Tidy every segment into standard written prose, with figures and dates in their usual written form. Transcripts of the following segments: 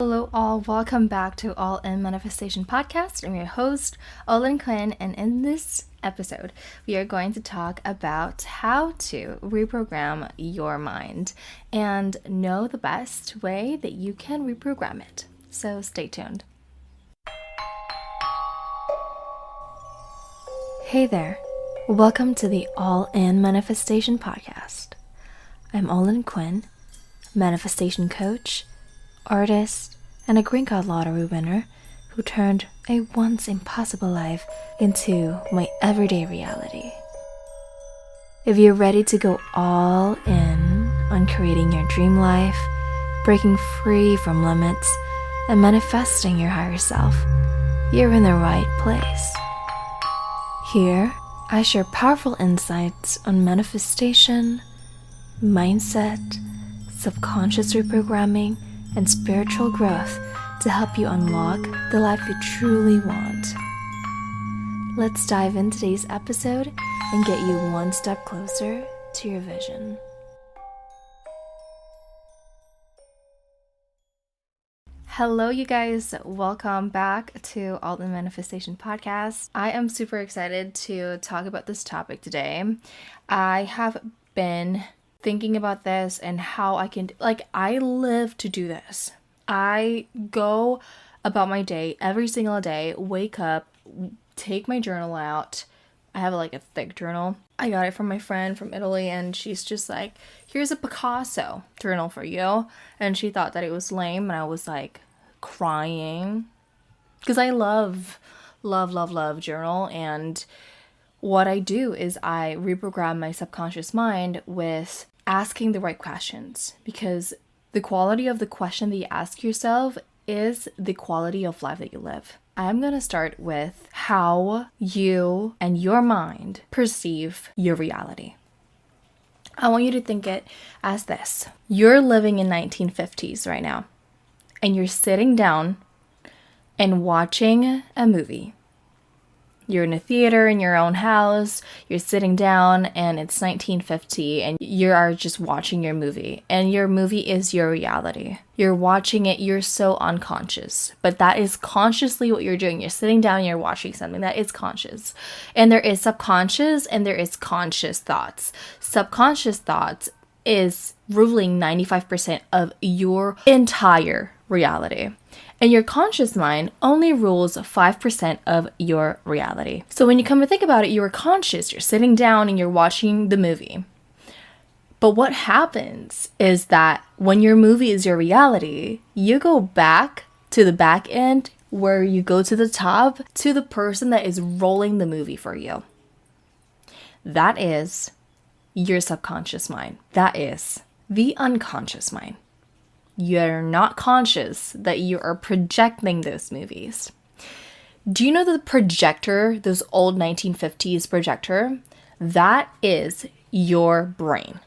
Hello all, welcome back to All In Manifestation Podcast. I'm your host, Olin Quinn, and in this episode, we are going to talk about how to reprogram your mind and know the best way that you can reprogram it. So stay tuned. Hey there, welcome to the All In Manifestation Podcast. I'm Olin Quinn, manifestation coach, artist, and a green card lottery winner who turned a once impossible life into my everyday reality. If you're ready to go all in on creating your dream life, breaking free from limits, and manifesting your higher self, you're in the right place. Here, I share powerful insights on manifestation, mindset, subconscious reprogramming, and spiritual growth to help you unlock the life you truly want. Let's dive into today's episode and get you one step closer to your vision. Hello, you guys. Welcome back to All the Manifestation Podcast. I am super excited to talk about this topic today. I have been thinking about this and how I can, I live to do this. I go about my day every single day, wake up, take my journal out. I have a thick journal. I got it from my friend from Italy, and she's just like, here's a Picasso journal for you. And she thought that it was lame, and I was like crying because I love journal. And what I do is I reprogram my subconscious mind with asking the right questions, because the quality of the question that you ask yourself is the quality of life that you live. I'm going to start with how you and your mind perceive your reality. I want you to think it as this. You're living in 1950s right now, and you're sitting down and watching a movie. You're in a theater in your own house, you're sitting down, and it's 1950, and you are just watching your movie. And your movie is your reality. You're watching it, you're so unconscious. But that is consciously what you're doing. You're sitting down, you're watching something that is conscious. And there is subconscious, and there is conscious thoughts. Subconscious thoughts is ruling 95% of your entire reality. And your conscious mind only rules 5% of your reality. So when you come to think about it, you're conscious, you're sitting down and you're watching the movie. But what happens is that when your movie is your reality, you go back to the back end where you go to the top to the person that is rolling the movie for you. That is your subconscious mind. That is the unconscious mind. You're not conscious that you are projecting those movies. Do you know the projector, those old 1950s projector? That is your brain.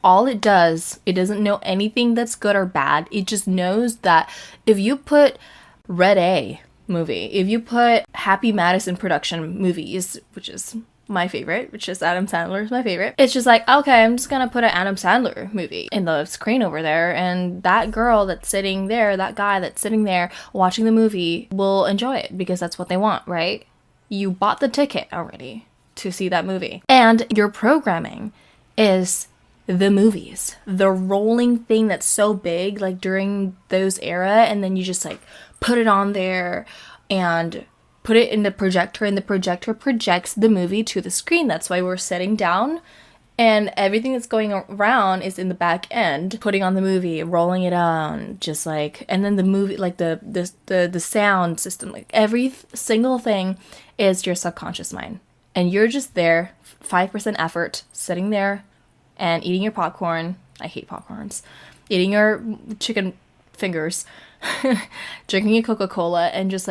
All it does, it doesn't know anything that's good or bad. It just knows that if you put Red A movie, if you put Happy Madison production movies, which is my favorite, which is Adam Sandler's my favorite. It's just like, okay, I'm just gonna put an Adam Sandler movie in the screen over there, and that girl that's sitting there, that guy that's sitting there watching the movie will enjoy it because that's what they want, right? You bought the ticket already to see that movie. And your programming is the movies, the rolling thing that's so big, like during those era, and then you just put it on there and put it in the projector, and the projector projects the movie to the screen. That's why we're sitting down, and everything that's going around is in the back end, putting on the movie, rolling it on, and then the movie, the sound system, every single thing is your subconscious mind. And you're just there, 5% effort, sitting there and eating your popcorn. I hate popcorns. Eating your chicken fingers, drinking your Coca-Cola, and just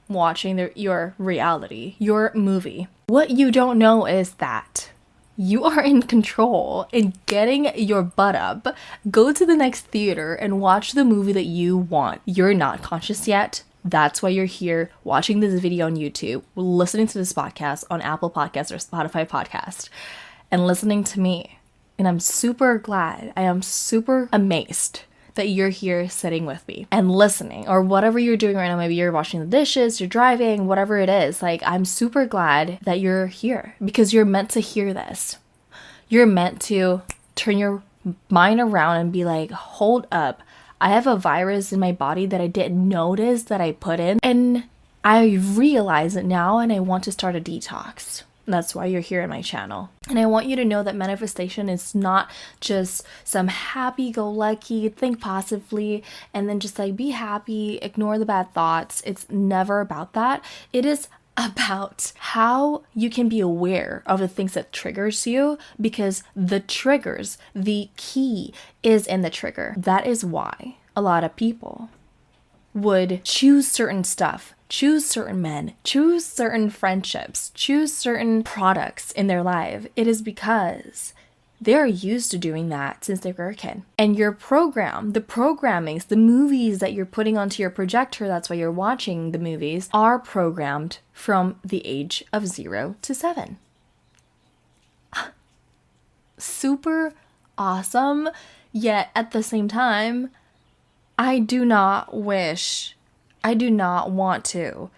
watching your reality, your movie. What you don't know is that you are in control in getting your butt up, go to the next theater and watch the movie that you want. You're not conscious yet. That's why you're here watching this video on YouTube, listening to this podcast on Apple Podcasts or Spotify Podcast, and listening to me. And I'm super glad, I am super amazed that you're here sitting with me and listening, or whatever you're doing right now. Maybe you're washing the dishes, you're driving, whatever it is. Like, I'm super glad that you're here because you're meant to hear this. You're meant to turn your mind around and be like, hold up, I have a virus in my body that I didn't notice that I put in, and I realize it now, and I want to start a detox. That's why you're here in my channel. And I want you to know that manifestation is not just some happy-go-lucky, think positively, and then just like be happy, ignore the bad thoughts. It's never about that. It is about how you can be aware of the things that triggers you, because the triggers, the key is in the trigger. That is why a lot of people would choose certain stuff, choose certain men, choose certain friendships, choose certain products in their life. It is because they're used to doing that since they were a kid. And your program, the programmings, the movies that you're putting onto your projector, that's why you're watching the movies, are programmed from the age of 0 to 7. Super awesome. Yet at the same time, I do not want to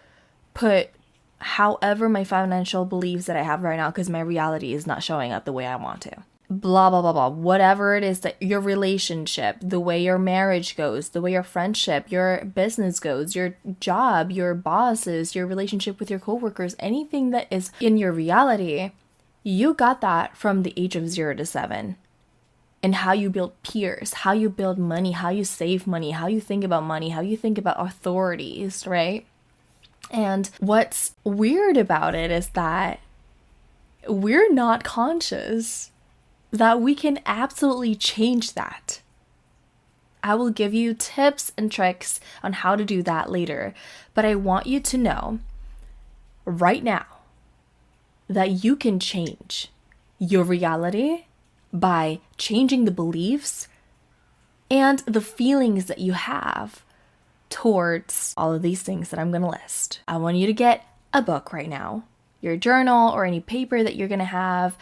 put however my financial beliefs that I have right now, because my reality is not showing up the way I want to. Blah, blah, blah, blah. Whatever it is that your relationship, the way your marriage goes, the way your friendship, your business goes, your job, your bosses, your relationship with your coworkers, anything that is in your reality, you got that from the age of 0 to 7. And how you build peers, how you build money, how you save money, how you think about money, how you think about authorities, right? And what's weird about it is that we're not conscious that we can absolutely change that. I will give you tips and tricks on how to do that later, but I want you to know right now that you can change your reality by changing the beliefs and the feelings that you have towards all of these things that I'm going to list. I want you to get a book right now, your journal or any paper that you're going to have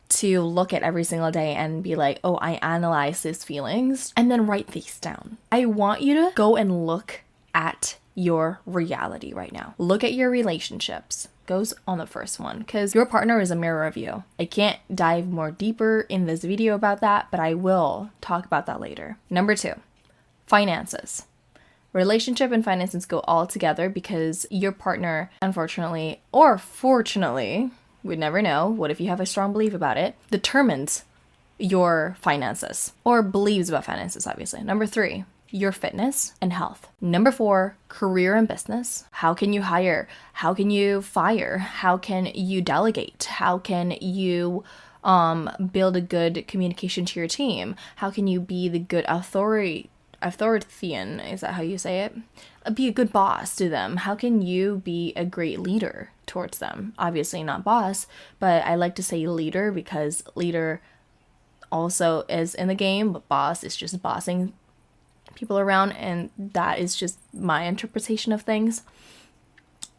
to look at every single day and be like, oh, I analyze these feelings, and then write these down. I want you to go and look at your reality right now. Look at your relationships. Goes on the first one, because your partner is a mirror of you. I can't dive more deeper in this video about that, but I will talk about that later. Number 2, finances. Relationship and finances go all together because your partner, unfortunately or fortunately, we never know, what if you have a strong belief about it, determines your finances, or believes about finances, obviously. Number 3, your fitness and health. Number 4, career and business. How can you hire? How can you fire? How can you delegate? How can you build a good communication to your team? How can you be the good authoritarian? Is that how you say it? Be a good boss to them. How can you be a great leader towards them? Obviously not boss, but I like to say leader because leader also is in the game, but boss is just bossing people around, and that is just my interpretation of things.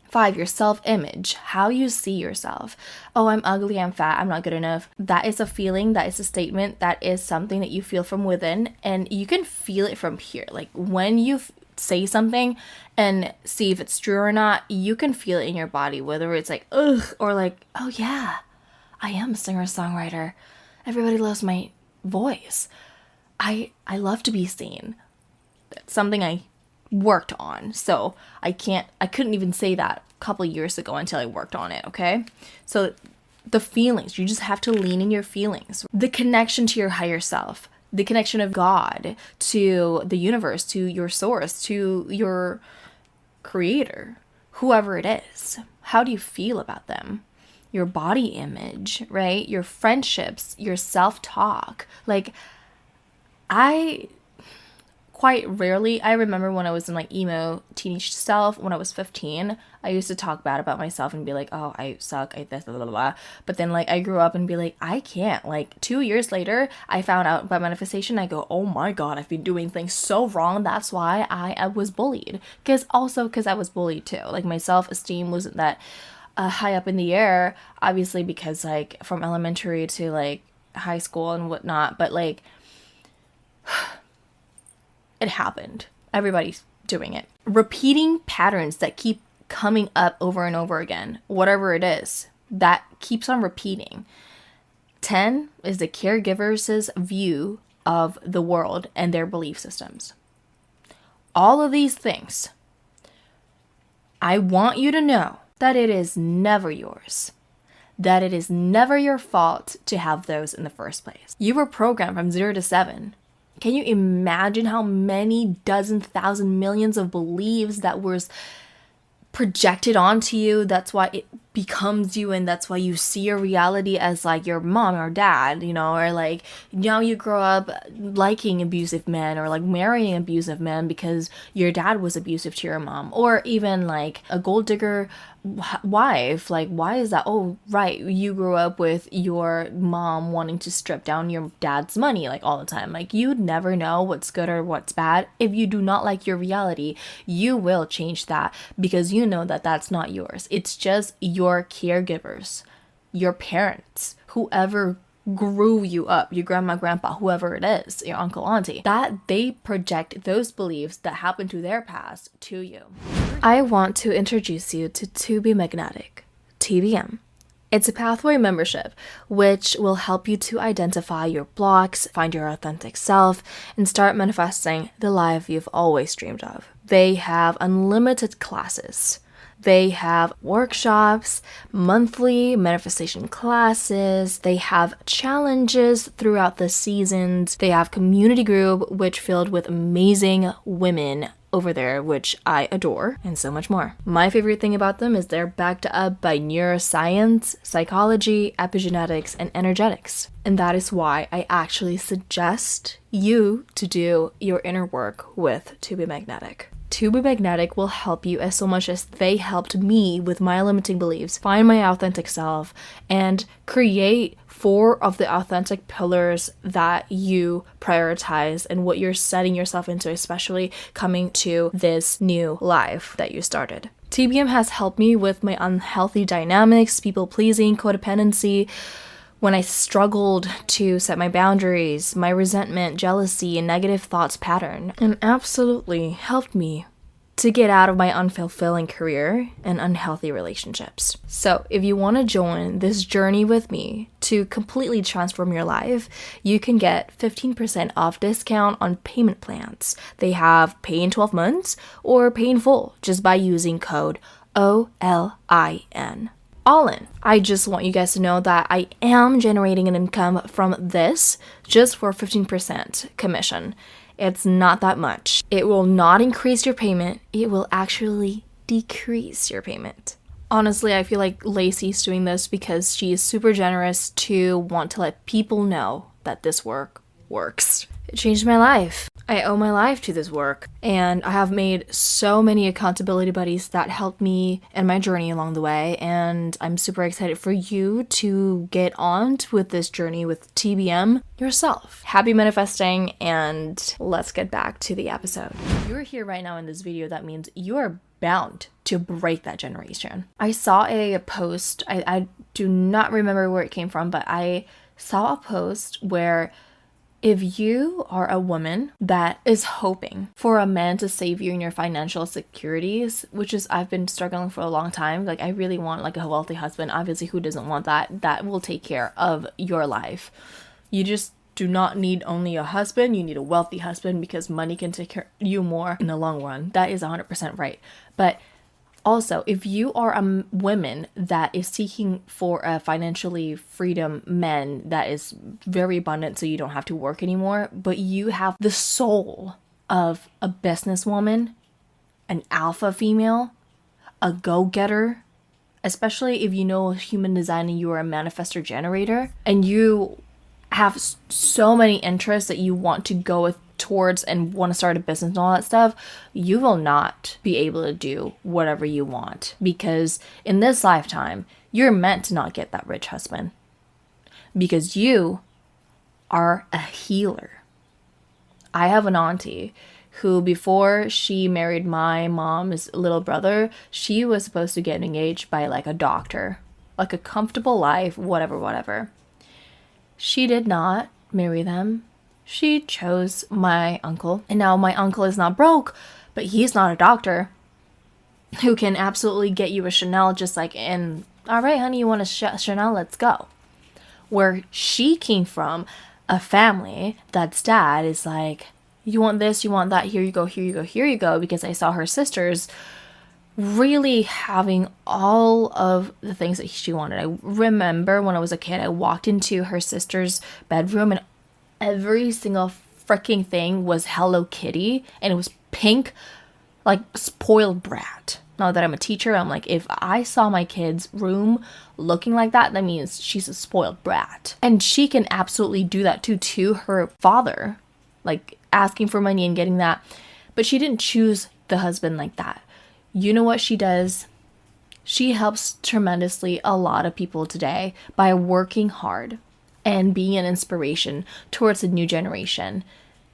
5, your self-image, how you see yourself. Oh, I'm ugly, I'm fat, I'm not good enough. That is a feeling, that is a statement, that is something that you feel from within, and you can feel it from here. Like when you say something and see if it's true or not, you can feel it in your body, whether it's like, ugh, or like, oh yeah, I am a singer-songwriter. Everybody loves my voice. I love to be seen. That's something I worked on. So I couldn't even say that a couple years ago until I worked on it, okay? So the feelings, you just have to lean in your feelings. The connection to your higher self, the connection of God, to the universe, to your source, to your creator, whoever it is. How do you feel about them? Your body image, right? Your friendships, your self-talk. Like, quite rarely, I remember when I was in like emo teenage self, when I was 15, I used to talk bad about myself and be like, oh, I suck, I this, blah, blah, blah. But then like I grew up and be like, I can't. Like 2 years later, I found out about manifestation. I go, oh my God, I've been doing things so wrong. That's why I was bullied. Because I was bullied too. Like my self-esteem wasn't that high up in the air, obviously, because like from elementary to like high school and whatnot. But like, it happened. Everybody's doing it. Repeating patterns that keep coming up over and over again, whatever it is, that keeps on repeating. 10 is the caregiver's view of the world and their belief systems. All of these things, I want you to know that it is never yours. That it is never your fault to have those in the first place. You were programmed from 0 to 7. Can you imagine how many dozen, thousand, millions of beliefs that was projected onto you? That's why it becomes you, and that's why you see your reality as like your mom or dad, you know, or like now you grow up liking abusive men or like marrying abusive men because your dad was abusive to your mom, or even like a gold digger wife. Like, why is that? Oh, right, you grew up with your mom wanting to strip down your dad's money like all the time. Like, you'd never know what's good or what's bad. If you do not like your reality, you will change that because you know that that's not yours. It's just your caregivers, your parents, whoever grew you up, your grandma, grandpa, whoever it is, your uncle, auntie, that they project those beliefs that happened to their past to you. I want to introduce you to Be Magnetic, TBM. It's a pathway membership which will help you to identify your blocks, find your authentic self, and start manifesting the life you've always dreamed of. They have unlimited classes. They have workshops, monthly manifestation classes. They have challenges throughout the seasons. They have community group, which filled with amazing women over there, which I adore, and so much more. My favorite thing about them is they're backed up by neuroscience, psychology, epigenetics, and energetics. And that is why I actually suggest you to do your inner work with To Be Magnetic. To Be Magnetic will help you as so much as they helped me with my limiting beliefs, find my authentic self, and create 4 of the authentic pillars that you prioritize and what you're setting yourself into, especially coming to this new life that you started. TBM has helped me with my unhealthy dynamics, people-pleasing, codependency, when I struggled to set my boundaries, my resentment, jealousy, and negative thoughts pattern, and absolutely helped me to get out of my unfulfilling career and unhealthy relationships. So if you want to join this journey with me to completely transform your life, you can get 15% off discount on payment plans. They have pay in 12 months or pay in full just by using code OLIN. All in. I just want you guys to know that I am generating an income from this just for 15% commission. It's not that much. It will not increase your payment. It will actually decrease your payment. Honestly, I feel like Lacey's doing this because she is super generous to want to let people know that this work works. It changed my life. I owe my life to this work, and I have made so many accountability buddies that helped me in my journey along the way, and I'm super excited for you to get on with this journey with TBM yourself. Happy manifesting, and let's get back to the episode. If you're here right now in this video, that means you are bound to break that generation. I saw a post, I do not remember where it came from, but I saw a post where if you are a woman that is hoping for a man to save you in your financial securities, which is I've been struggling for a long time. Like, I really want like a wealthy husband. Obviously, who doesn't want that? That will take care of your life. You just do not need only a husband. You need a wealthy husband because money can take care of you more in the long run. That is 100% right. But also, if you are a woman that is seeking for a financially freedom man that is very abundant so you don't have to work anymore, but you have the soul of a businesswoman, an alpha female, a go-getter, especially if you know human design and you are a manifestor generator, and you have so many interests that you want to go towards and want to start a business and all that stuff, you will not be able to do whatever you want, because in this lifetime, you're meant to not get that rich husband because you are a healer. I have an auntie who, before she married my mom's little brother, she was supposed to get engaged by like a doctor, like a comfortable life, whatever. She did not marry them. she chose my uncle. And now my uncle is not broke, but he's not a doctor who can absolutely get you a Chanel just like in, all right, honey, you want a Chanel? Let's go. Where she came from, a family that's dad is like, you want this, you want that, here you go, here you go, here you go, because I saw her sisters really having all of the things that she wanted. I remember when I was a kid, I walked into her sister's bedroom and every single freaking thing was Hello Kitty, and it was pink, like spoiled brat. Now that I'm a teacher, I'm like, if I saw my kid's room looking like that, that means she's a spoiled brat. And she can absolutely do that too, to her father, like asking for money and getting that. But she didn't choose the husband like that. You know what she does? She helps tremendously a lot of people today by working hard and being an inspiration towards a new generation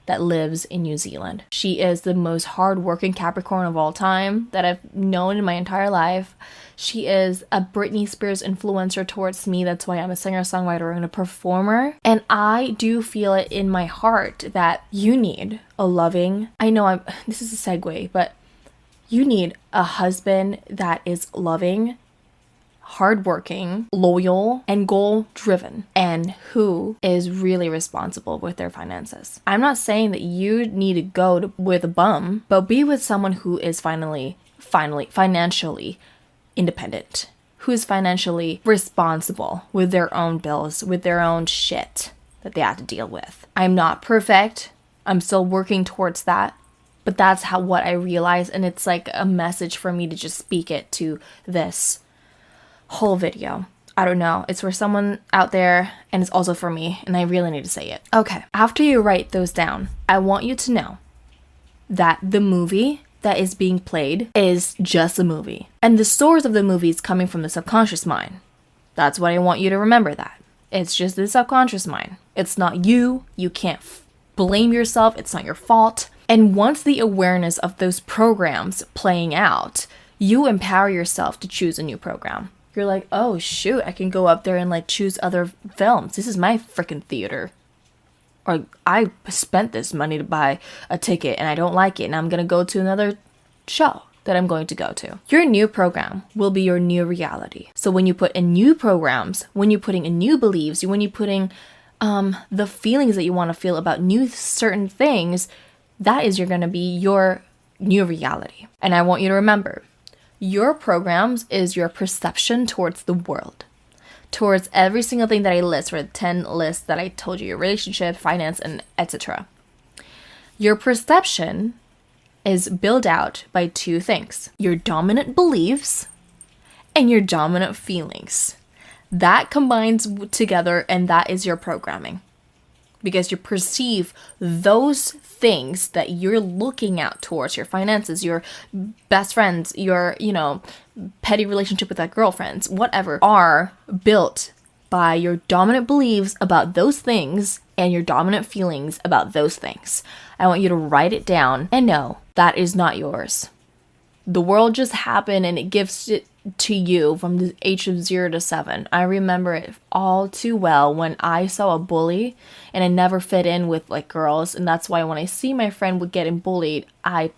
that lives in New Zealand. She is the most hardworking Capricorn of all time that I've known in my entire life. She is a Britney Spears influencer towards me. That's why I'm a singer-songwriter and a performer. And I do feel it in my heart that you need a loving, this is a segue, but you need a husband that is loving, hardworking, loyal, and goal-driven, and who is really responsible with their finances. I'm not saying that you need to go with a bum, but be with someone who is finally financially independent, who is financially responsible with their own bills, with their own shit that they have to deal with. I'm not perfect. I'm still working towards that. But that's what I realize, and it's like a message for me to just speak it to this whole video. I don't know. It's for someone out there, and it's also for me, and I really need to say it. Okay, after you write those down, I want you to know that the movie that is being played is just a movie. And the source of the movie is coming from the subconscious mind. That's what I want you to remember that. It's just the subconscious mind. It's not you. You can't blame yourself. It's not your fault. And once the awareness of those programs playing out, you empower yourself to choose a new program. You're like, oh shoot, I can go up there and like choose other films. This is my freaking theater. Or I spent this money to buy a ticket and I don't like it and I'm going to go to another show that I'm going to go to. Your new program will be your new reality. So when you put in new programs, when you're putting in new beliefs, when you're putting the feelings that you want to feel about new certain things, that is going to be your new reality. And I want you to remember, your programs is your perception towards the world, towards every single thing that I list, or the 10 lists that I told you, your relationship, finance, and etc. Your perception is built out by two things: your dominant beliefs and your dominant feelings. That combines together, and that is your programming. Because you perceive those things that you're looking out towards, your finances, your best friends, your, petty relationship with that girlfriends, whatever, are built by your dominant beliefs about those things and your dominant feelings about those things. I want you to write it down and know that is not yours. The world just happened and it gives it to you from the age of 0 to 7. I remember it all too well when I saw a bully and I never fit in with like girls, and that's why when I see my friend would getting bullied, I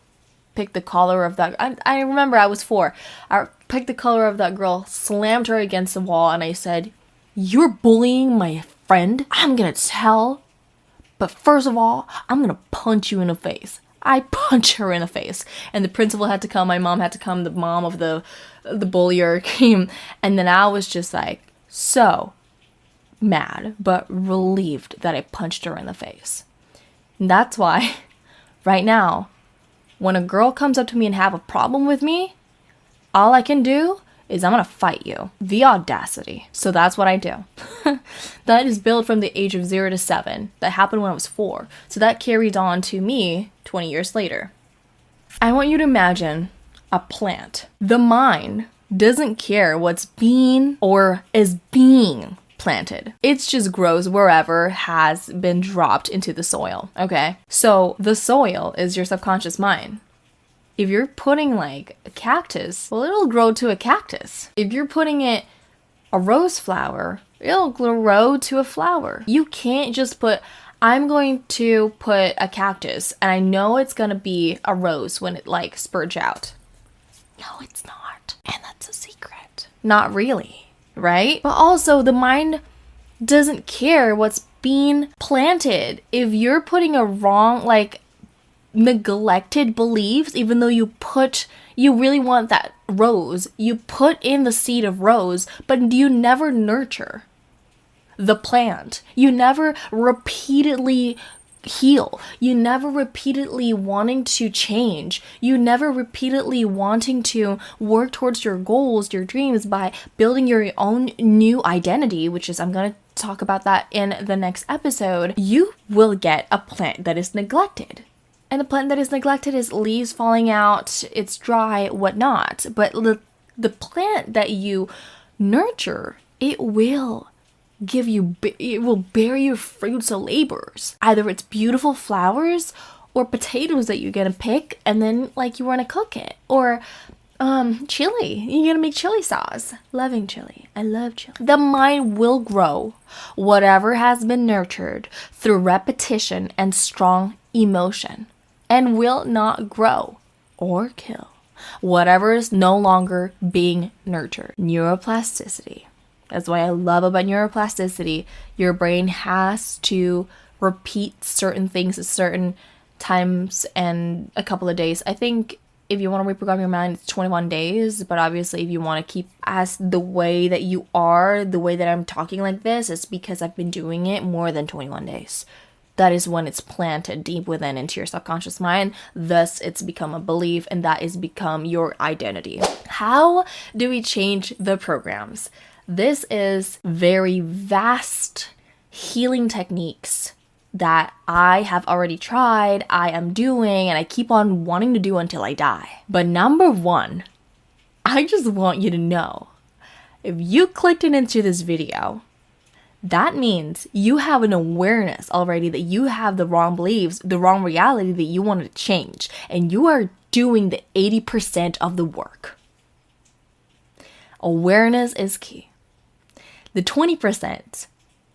picked the collar of that. I remember I was 4. I picked the collar of that girl, slammed her against the wall, and I said, "You're bullying my friend? I'm gonna tell, but first of all, I'm gonna punch you in the face." I punched her in the face, and the principal had to come, my mom had to come, the mom of the bullier came, and then I was just like so mad but relieved that I punched her in the face. And that's why right now, when a girl comes up to me and have a problem with me, all I can do is I'm gonna fight you. The audacity. So that's what I do. That is built from the age of 0 to 7. That happened when I was 4. So that carried on to me 20 years later. I want you to imagine a plant. The mind doesn't care what's being or is being planted. It just grows wherever has been dropped into the soil, okay? So the soil is your subconscious mind. If you're putting like a cactus, well, it'll grow to a cactus. If you're putting it a rose flower, it'll grow to a flower. You can't just put, I'm going to put a cactus and I know it's going to be a rose when it like spurge out. No, it's not. And that's a secret. Not really, right? But also the mind doesn't care what's being planted. If you're putting a wrong, like neglected beliefs, even though you really want that rose, you put in the seed of rose, but you never nurture the plant. You never repeatedly heal. You never repeatedly wanting to change. You never repeatedly wanting to work towards your goals, your dreams by building your own new identity, which is, I'm going to talk about that in the next episode. You will get a plant that is neglected. And the plant that is neglected is leaves falling out, it's dry, whatnot. But the plant that you nurture, it will bear you fruits of labors. Either it's beautiful flowers or potatoes that you're gonna pick and then like you want to cook it, or chili, you're gonna make chili sauce. Loving chili, I love chili. The mind will grow whatever has been nurtured through repetition and strong emotion, and will not grow or kill whatever is no longer being nurtured. Neuroplasticity. That's why I love about neuroplasticity. Your brain has to repeat certain things at certain times and a couple of days. I think if you want to reprogram your mind, it's 21 days. But obviously, if you want to keep as the way that you are, the way that I'm talking like this, it's because I've been doing it more than 21 days. That is when it's planted deep within into your subconscious mind. Thus, it's become a belief, and that is become your identity. How do we change the programs? This is very vast healing techniques that I have already tried, I am doing, and I keep on wanting to do until I die. But number one, I just want you to know, if you clicked into this video, that means you have an awareness already that you have the wrong beliefs, the wrong reality that you want to change, and you are doing the 80% of the work. Awareness is key. The 20%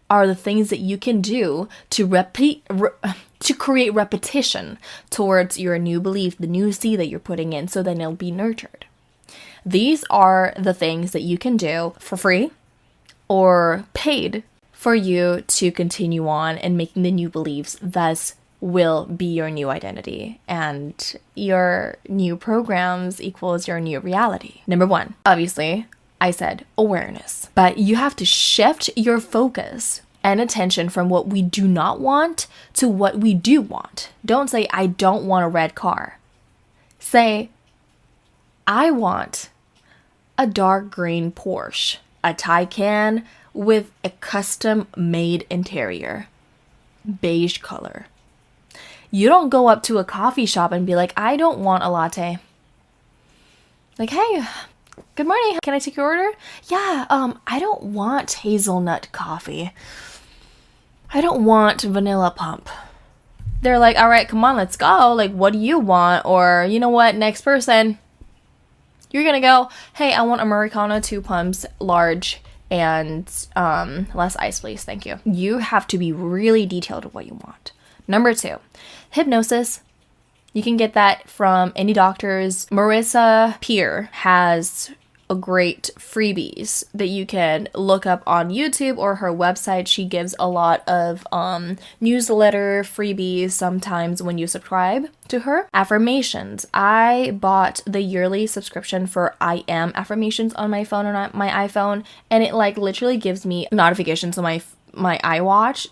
are the things that you can do to to create repetition towards your new belief, the new seed that you're putting in, so then it'll be nurtured. These are the things that you can do for free or paid for you to continue on and making the new beliefs, thus will be your new identity, and your new programs equals your new reality. Number one, obviously, I said awareness, but you have to shift your focus and attention from what we do not want to what we do want. Don't say, I don't want a red car. Say, I want a dark green Porsche, a Taycan with a custom made interior, beige color. You don't go up to a coffee shop and be like, I don't want a latte. Like, hey, good morning. Can I take your order? Yeah, I don't want hazelnut coffee. I don't want vanilla pump. They're like, all right, come on, let's go. Like, what do you want? Or, you know what, next person. You're gonna go, hey, I want Americano, 2 pumps, large, and less ice, please. Thank you. You have to be really detailed with what you want. Number 2, hypnosis. You can get that from any doctors. Marissa Peer has a great freebies that you can look up on YouTube or her website. She gives a lot of newsletter freebies sometimes when you subscribe to her. Affirmations. I bought the yearly subscription for I Am affirmations on my phone or not my iPhone, and it like literally gives me notifications on my iWatch,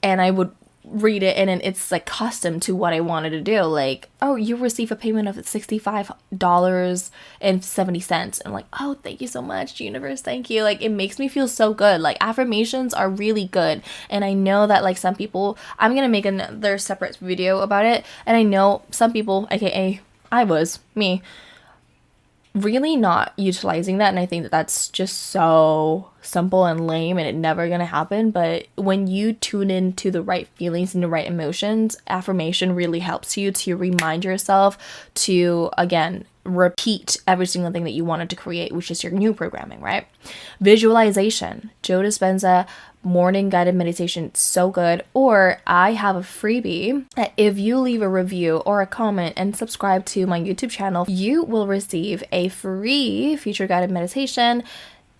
and I would read it and it's like custom to what I wanted to do. Like, oh, you receive a payment of $65.70. I'm like, oh, thank you so much, universe, thank you. Like, it makes me feel so good. Like, affirmations are really good, and I know that like some people, I'm gonna make another separate video about it, and I know some people, aka me, really not utilizing that, and I think that that's just so simple and lame and it never gonna happen. But when you tune into the right feelings and the right emotions, affirmation really helps you to remind yourself to, again, repeat every single thing that you wanted to create, which is your new programming, right? Visualization. Joe Dispenza morning guided meditation, so good. Or I have a freebie that if you leave a review or a comment and subscribe to my YouTube channel, you will receive a free future guided meditation.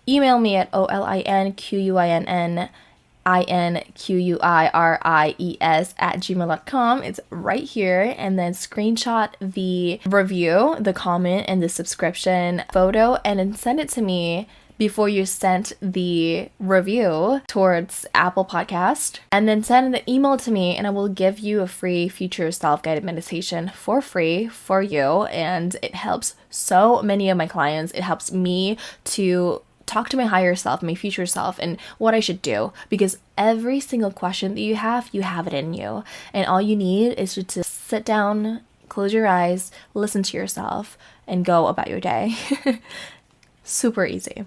Email me at olinquinninquires@gmail.com. It's right here, and then screenshot the review, the comment, and the subscription photo, and then send it to me before you sent the review towards Apple Podcast, and then send an email to me and I will give you a free future self-guided meditation for free for you. And it helps so many of my clients. It helps me to talk to my higher self, my future self, and what I should do, because every single question that you have it in you, and all you need is to sit down, close your eyes, listen to yourself, and go about your day. Super easy.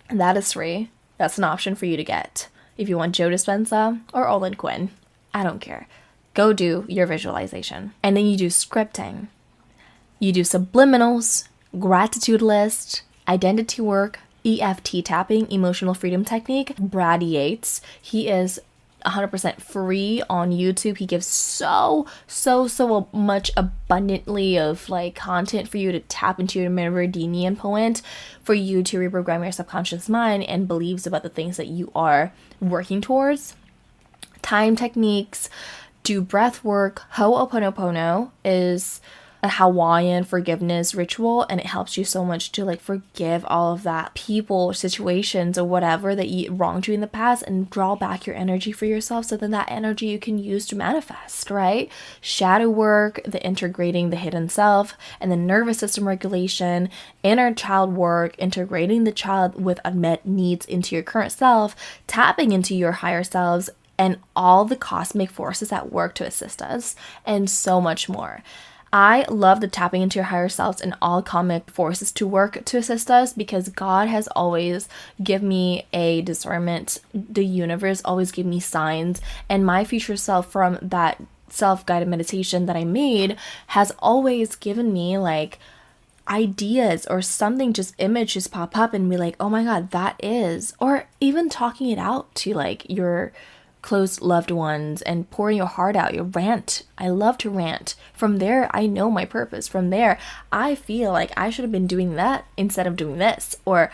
And that is free. That's an option for you to get. If you want Joe Dispenza or Olin Quinn, I don't care. Go do your visualization. And then you do scripting. You do subliminals, gratitude list, identity work, EFT tapping, emotional freedom technique. Brad Yates, he is 100% free on YouTube. He gives so much abundantly of like content for you to tap into your meridian point, for you to reprogram your subconscious mind and beliefs about the things that you are working towards. Time techniques, do breath work. Ho'oponopono is a Hawaiian forgiveness ritual, and it helps you so much to like forgive all of that people, situations, or whatever that you wronged you in the past, and draw back your energy for yourself, so then that energy you can use to manifest, right? Shadow work, the integrating the hidden self, and the nervous system regulation, inner child work, integrating the child with unmet needs into your current self, tapping into your higher selves, and all the cosmic forces at work to assist us, and so much more. I love the tapping into your higher selves and all cosmic forces to work to assist us, because God has always given me a discernment. The universe always give me signs, and my future self from that self-guided meditation that I made has always given me like ideas or something, just images pop up and be like, oh my God, that is, or even talking it out to like your close loved ones and pouring your heart out, your rant. I love to rant. From there, I know my purpose. From there, I feel like I should have been doing that instead of doing this, or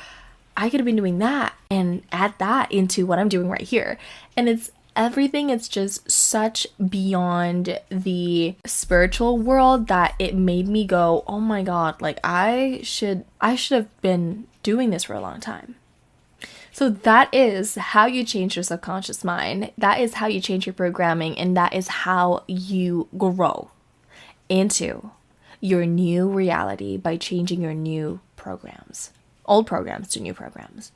I could have been doing that and add that into what I'm doing right here. And it's everything. It's just such beyond the spiritual world that it made me go, oh my God, like I should have been doing this for a long time. So that is how you change your subconscious mind. That is how you change your programming, and that is how you grow into your new reality by changing your new programs, old programs to new programs.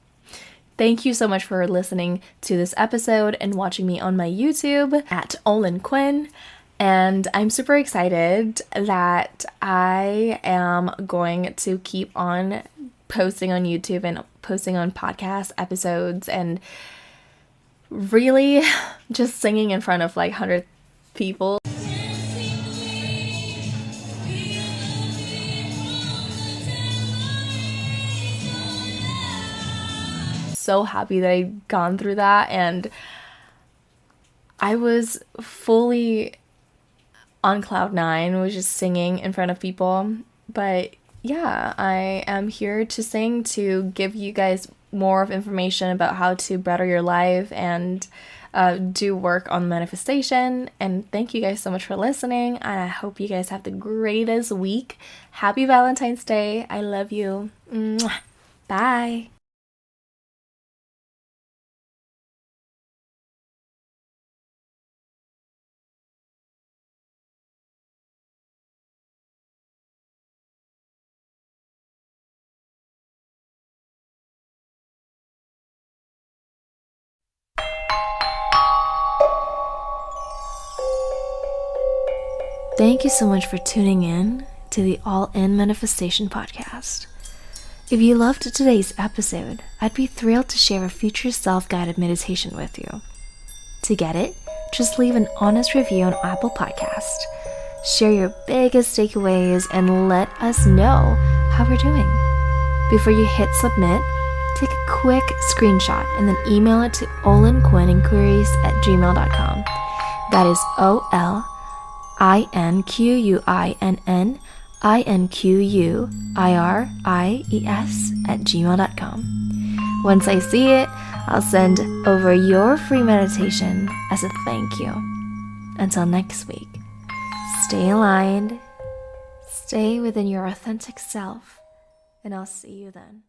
Thank you so much for listening to this episode and watching me on my YouTube at Olin Quinn. And I'm super excited that I am going to keep on posting on YouTube and posting on podcast episodes, and really just singing in front of like 100 people. So happy that I'd gone through that, and I was fully on cloud nine, was just singing in front of people. But yeah, I am here to sing, to give you guys more of information about how to better your life and do work on manifestation. And thank you guys so much for listening, and I hope you guys have the greatest week. Happy Valentine's Day. I love you. Mwah. Bye. Thank you so much for tuning in to the All In Manifestation Podcast. If you loved today's episode, I'd be thrilled to share a future self-guided meditation with you. To get it, just leave an honest review on Apple Podcast. Share your biggest takeaways and let us know how we're doing. Before you hit submit, take a quick screenshot and then email it to olinquininquiries@gmail.com. That is OLINQUINQUIRIES@gmail.com. Once I see it, I'll send over your free meditation as a thank you. Until next week, stay aligned, stay within your authentic self, and I'll see you then.